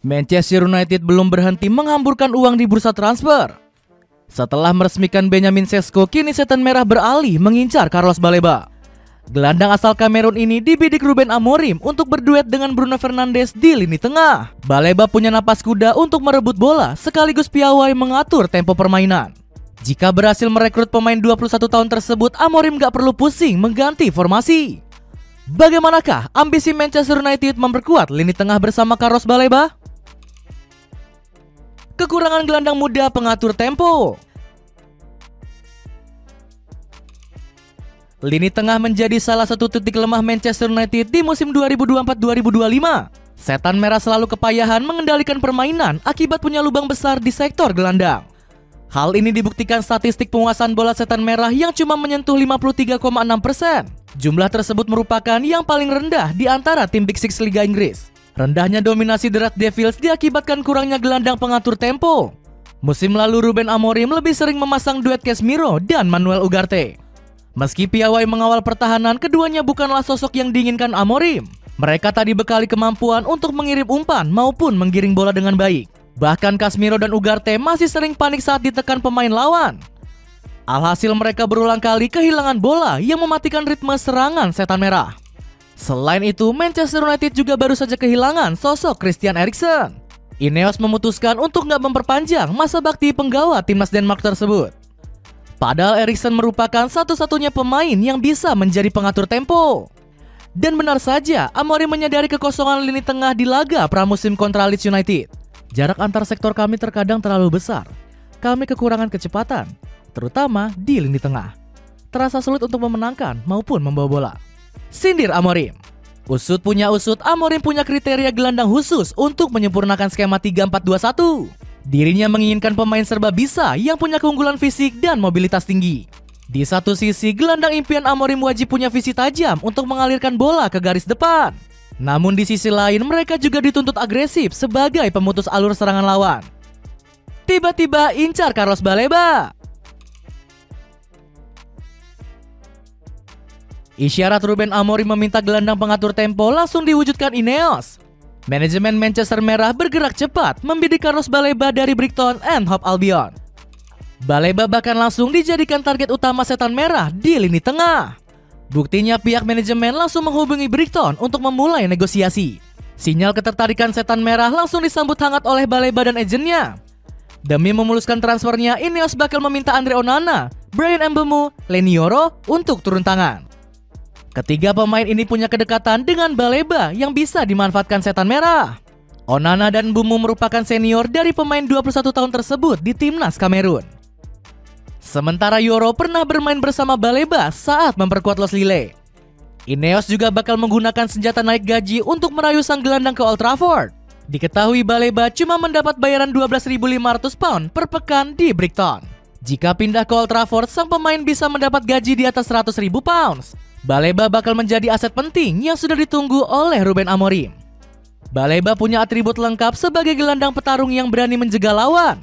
Manchester United belum berhenti menghamburkan uang di bursa transfer. Setelah meresmikan Benjamin Sesko, kini setan merah beralih mengincar Carlos Baleba. Gelandang asal Kamerun ini dibidik Ruben Amorim untuk berduet dengan Bruno Fernandes di lini tengah. Baleba punya napas kuda untuk merebut bola sekaligus piawai mengatur tempo permainan. Jika berhasil merekrut pemain 21 tahun tersebut, Amorim gak perlu pusing mengganti formasi. Bagaimanakah ambisi Manchester United memperkuat lini tengah bersama Carlos Baleba? Kekurangan gelandang muda pengatur tempo. Lini tengah menjadi salah satu titik lemah Manchester United di musim 2024-2025. Setan merah selalu kepayahan mengendalikan permainan akibat punya lubang besar di sektor gelandang. Hal ini dibuktikan statistik penguasaan bola setan merah yang cuma menyentuh 53,6%. Jumlah tersebut merupakan yang paling rendah di antara tim Big Six Liga Inggris. Rendahnya dominasi The Red Devils diakibatkan kurangnya gelandang pengatur tempo. Musim lalu Ruben Amorim lebih sering memasang duet Casemiro dan Manuel Ugarte. Meski piawai mengawal pertahanan, keduanya bukanlah sosok yang diinginkan Amorim. Mereka tak dibekali kemampuan untuk mengirim umpan maupun menggiring bola dengan baik. Bahkan Casemiro dan Ugarte masih sering panik saat ditekan pemain lawan. Alhasil mereka berulang kali kehilangan bola yang mematikan ritme serangan setan merah. Selain itu, Manchester United juga baru saja kehilangan sosok Christian Eriksen. Ineos memutuskan untuk nggak memperpanjang masa bakti penggawa timnas Denmark tersebut. Padahal Eriksen merupakan satu-satunya pemain yang bisa menjadi pengatur tempo. Dan benar saja, Amorim menyadari kekosongan lini tengah di laga pramusim kontra Leeds United. Jarak antar sektor kami terkadang terlalu besar. Kami kekurangan kecepatan, terutama di lini tengah. Terasa sulit untuk memenangkan maupun membawa bola. Sindir Amorim. Usut punya usut, Amorim punya kriteria gelandang khusus untuk menyempurnakan skema 3-4-2-1. Dirinya menginginkan pemain serba bisa yang punya keunggulan fisik dan mobilitas tinggi. Di satu sisi, gelandang impian Amorim wajib punya visi tajam untuk mengalirkan bola ke garis depan. Namun di sisi lain, mereka juga dituntut agresif sebagai pemutus alur serangan lawan. Tiba-tiba incar Carlos Baleba. Isyarat Ruben Amorim meminta gelandang pengatur tempo langsung diwujudkan Ineos. Manajemen Manchester Merah bergerak cepat membidik Carlos Baleba dari Brighton and Hove Albion. Baleba bahkan langsung dijadikan target utama setan merah di lini tengah. Buktinya pihak manajemen langsung menghubungi Brighton untuk memulai negosiasi. Sinyal ketertarikan setan merah langsung disambut hangat oleh Baleba dan agennya. Demi memuluskan transfernya, Ineos bakal meminta Andre Onana, Bryan Mbeumo, Leny Yoro untuk turun tangan. Ketiga pemain ini punya kedekatan dengan Baleba yang bisa dimanfaatkan setan merah. Onana dan Mbeumo merupakan senior dari pemain 21 tahun tersebut di timnas Kamerun. Sementara Yoro pernah bermain bersama Baleba saat memperkuat Los Lille. Ineos juga bakal menggunakan senjata naik gaji untuk merayu sang gelandang ke Old Trafford. Diketahui Baleba cuma mendapat bayaran 12.500 pound per pekan di Brighton. Jika pindah ke Old Trafford, sang pemain bisa mendapat gaji di atas 100.000 pounds. Baleba bakal menjadi aset penting yang sudah ditunggu oleh Ruben Amorim. Baleba punya atribut lengkap sebagai gelandang petarung yang berani menjegal lawan.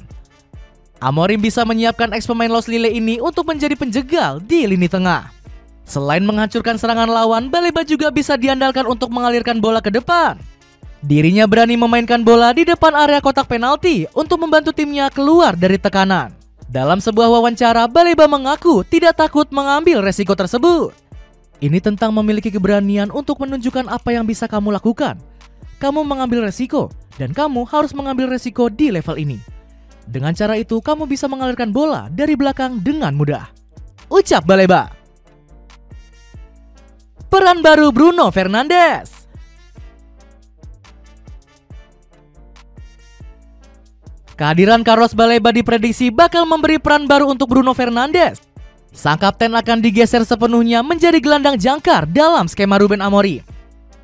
Amorim bisa menyiapkan ex-pemain Los Lille ini untuk menjadi penjegal di lini tengah. Selain menghancurkan serangan lawan, Baleba juga bisa diandalkan untuk mengalirkan bola ke depan. Dirinya berani memainkan bola di depan area kotak penalti untuk membantu timnya keluar dari tekanan. Dalam sebuah wawancara, Baleba mengaku tidak takut mengambil resiko tersebut. Ini tentang memiliki keberanian untuk menunjukkan apa yang bisa kamu lakukan. Kamu mengambil resiko, dan kamu harus mengambil resiko di level ini. Dengan cara itu, kamu bisa mengalirkan bola dari belakang dengan mudah. Ucap Baleba. Peran baru Bruno Fernandes. Kehadiran Carlos Baleba diprediksi bakal memberi peran baru untuk Bruno Fernandes. Sang kapten akan digeser sepenuhnya menjadi gelandang jangkar dalam skema Ruben Amorim.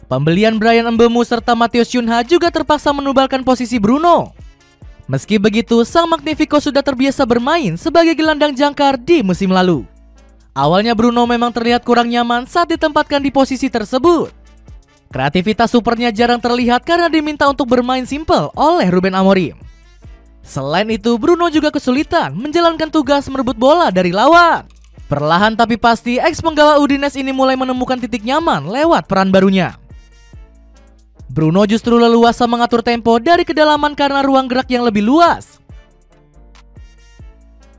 Pembelian Bryan Mbeumo serta Matheus Cunha juga terpaksa menubalkan posisi Bruno. Meski begitu, sang Magnifico sudah terbiasa bermain sebagai gelandang jangkar di musim lalu. Awalnya Bruno memang terlihat kurang nyaman saat ditempatkan di posisi tersebut. Kreativitas supernya jarang terlihat karena diminta untuk bermain simpel oleh Ruben Amorim. Selain itu, Bruno juga kesulitan menjalankan tugas merebut bola dari lawan. Perlahan tapi pasti, ex penggawa Udinese ini mulai menemukan titik nyaman lewat peran barunya. Bruno justru leluasa mengatur tempo dari kedalaman karena ruang gerak yang lebih luas.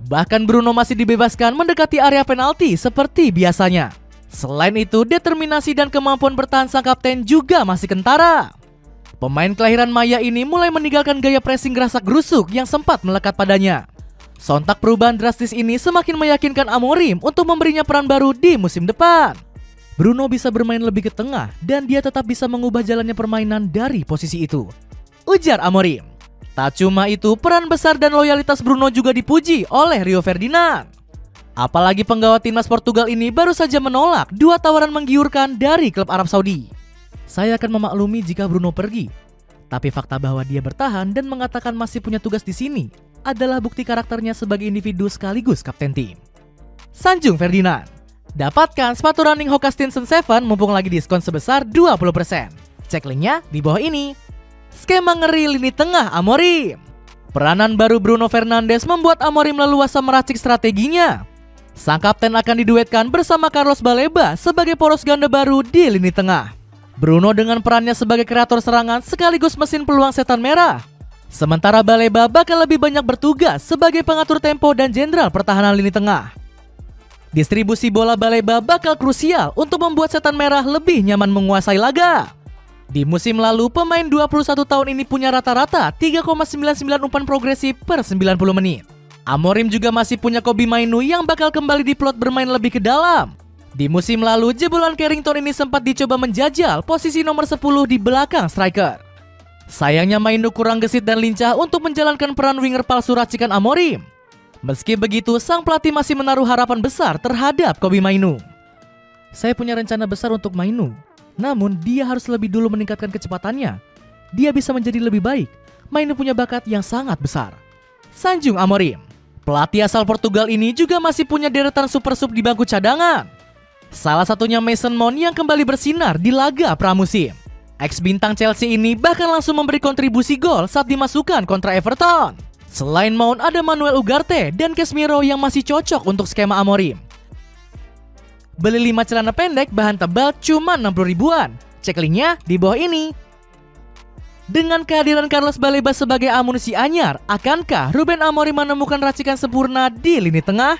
Bahkan Bruno masih dibebaskan mendekati area penalti seperti biasanya. Selain itu, determinasi dan kemampuan bertahan sang kapten juga masih kentara. Pemain kelahiran Maya ini mulai meninggalkan gaya pressing gerasak-gerusuk yang sempat melekat padanya. Sontak perubahan drastis ini semakin meyakinkan Amorim untuk memberinya peran baru di musim depan. Bruno bisa bermain lebih ke tengah dan dia tetap bisa mengubah jalannya permainan dari posisi itu, ujar Amorim. Tak cuma itu, peran besar dan loyalitas Bruno juga dipuji oleh Rio Ferdinand. Apalagi penggawa timnas Portugal ini baru saja menolak 2 tawaran menggiurkan dari klub Arab Saudi. Saya akan memaklumi jika Bruno pergi, tapi fakta bahwa dia bertahan dan mengatakan masih punya tugas di sini adalah bukti karakternya sebagai individu sekaligus kapten tim. Sanjung Ferdinand. Dapatkan sepatu running Hoka Stinson 7 mumpung lagi diskon sebesar 20%. Cek linknya di bawah ini. Skema ngeri lini tengah Amorim. Peranan baru Bruno Fernandes membuat Amorim leluasa meracik strateginya. Sang kapten akan diduetkan bersama Carlos Baleba sebagai poros ganda baru di lini tengah. Bruno dengan perannya sebagai kreator serangan sekaligus mesin peluang setan merah. Sementara Baleba bakal lebih banyak bertugas sebagai pengatur tempo dan jenderal pertahanan lini tengah. Distribusi bola Baleba bakal krusial untuk membuat setan merah lebih nyaman menguasai laga. Di musim lalu, pemain 21 tahun ini punya rata-rata 3,99 umpan progresif per 90 menit. Amorim juga masih punya Kobbie Mainoo yang bakal kembali diplot bermain lebih ke dalam. Di musim lalu, jebolan Carrington ini sempat dicoba menjajal posisi nomor 10 di belakang striker. Sayangnya Mainoo kurang gesit dan lincah untuk menjalankan peran winger palsu racikan Amorim. Meski begitu, sang pelatih masih menaruh harapan besar terhadap Kobbie Mainoo. Saya punya rencana besar untuk Mainoo, namun dia harus lebih dulu meningkatkan kecepatannya. Dia bisa menjadi lebih baik. Mainoo punya bakat yang sangat besar. Sanjung Amorim. Pelatih asal Portugal ini juga masih punya deretan super sub di bangku cadangan. Salah satunya Mason Mount yang kembali bersinar di laga pramusim. Ex-bintang Chelsea ini bahkan langsung memberi kontribusi gol saat dimasukkan kontra Everton. Selain Mount, ada Manuel Ugarte dan Casemiro yang masih cocok untuk skema Amorim. Beli 5 celana pendek bahan tebal cuma 60 ribuan. Cek linknya di bawah ini. Dengan kehadiran Carlos Baleba sebagai amunisi anyar, akankah Ruben Amorim menemukan racikan sempurna di lini tengah?